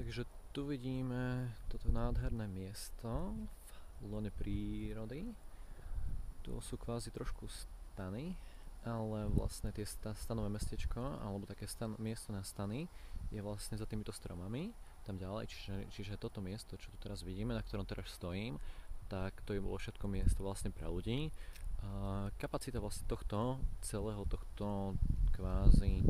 Takže tu vidíme toto nádherné miesto v lone prírody. Tu sú kvázi trošku stany, ale vlastne tie stanové mestečko, alebo také miesto na stany je vlastne za týmito stromami, tam ďalej, čiže toto miesto, čo tu teraz vidíme, na ktorom teraz stojím, tak to je bolo všetko miesto vlastne pre ľudí. Kapacita vlastne celého tohto kvázi,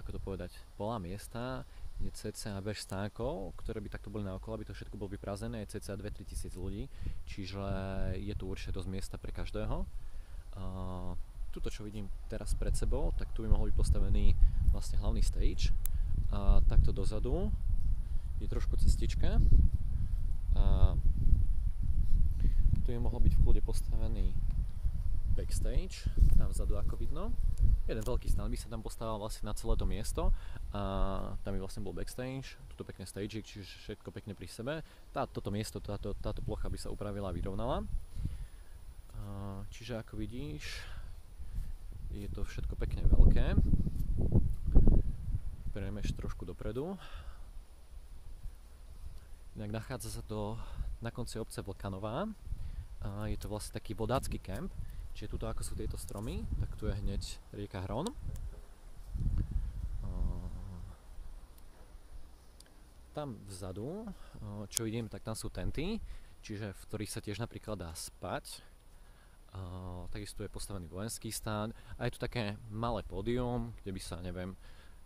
ako to povedať, pola miesta je cca bez stánkov, ktoré by takto boli naokolo, aby to všetko bolo vyprázdnené, je cca 2-3 tisíc ľudí, čiže je tu určite dosť miesta pre každého. Tuto, čo vidím teraz pred sebou, tak tu by mohol byť postavený vlastne hlavný stage. A takto dozadu je trošku cestička. A tu by mohol byť v kľude postavený backstage, tam vzadu ako vidno. Jeden veľký stan by sa tam postavil vlastne na celé to miesto a tam by vlastne bol backstage, tuto pekné stage, čiže všetko pekne pri sebe. Toto miesto, táto plocha by sa upravila a vyrovnala. Čiže ako vidíš, je to všetko pekne veľké. Prejdeme trošku dopredu. Inak nachádza sa to na konci obce Vlkanová. Je to vlastne taký vodácky kemp. Čiže tuto ako sú tieto stromy, tak tu je hneď rieka Hron. Tam vzadu, čo vidím, tak tam sú tenty, čiže v ktorých sa tiež napríklad dá spať. Takisto je postavený vojenský stan a je tu také malé pódium, kde by sa, neviem,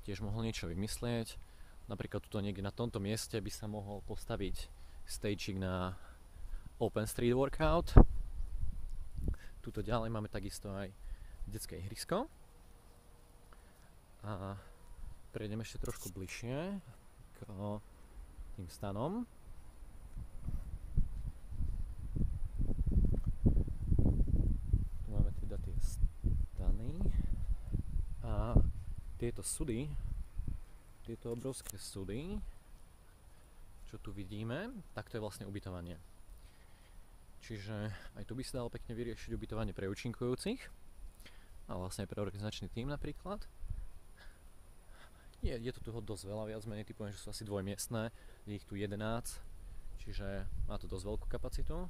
tiež mohol niečo vymyslieť. Napríklad tuto niekde na tomto mieste by sa mohol postaviť staging na Open Street Workout. Tuto ďalej máme takisto aj detské ihrisko. A prejdeme ešte trošku bližšie k tým stanom. Tu máme teda tie stany a tieto sudy, tieto obrovské sudy, čo tu vidíme, tak to je vlastne ubytovanie. Čiže aj tu by sa dalo pekne vyriešiť ubytovanie pre účinkujúcich a vlastne aj pre organizačný tím napríklad. Je tu toho dosť veľa, viac menej typujem, že sú asi dvojmiestne, je ich tu 11, čiže má to dosť veľkú kapacitu.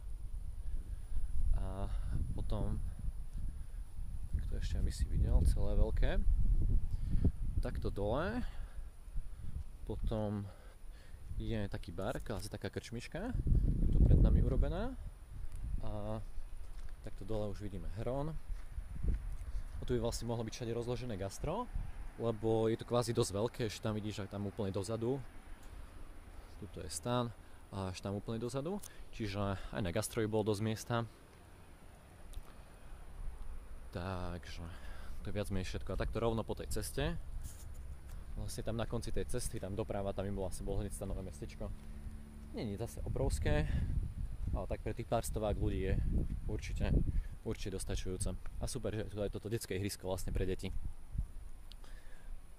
A potom, tak to ešte by si videl, celé veľké. Takto dole, potom je taký bar, asi taká krčmička, tu pred nami urobená. A takto dole už vidíme Hron. A tu by vlastne mohlo byť všade rozložené gastro, lebo je to kvázi dosť veľké, ešte tam vidíš aj tam úplne dozadu. Tuto je stan a až tam úplne dozadu, čiže aj na gastro by bolo dosť miesta. Takže to je viac menej všetko. A takto rovno po tej ceste, vlastne tam na konci tej cesty, tam doprava, tam by vlastne bolo hneď stanové mestečko. Nie je zase obrovské, ale tak pre tých pár stovák ľudí je určite dostačujúce. A super, že tu aj toto detské ihrisko vlastne pre deti.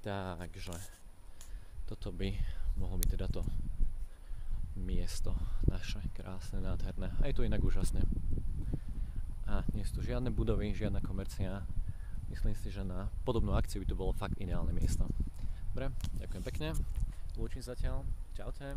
Takže toto by mohlo byť teda to miesto naše krásne, nádherné. A je to inak úžasné. A nie sú tu žiadne budovy, žiadna komercia. Myslím si, že na podobnú akciu by to bolo fakt ideálne miesto. Dobre, ďakujem pekne. Lúčim zatiaľ. Čaute.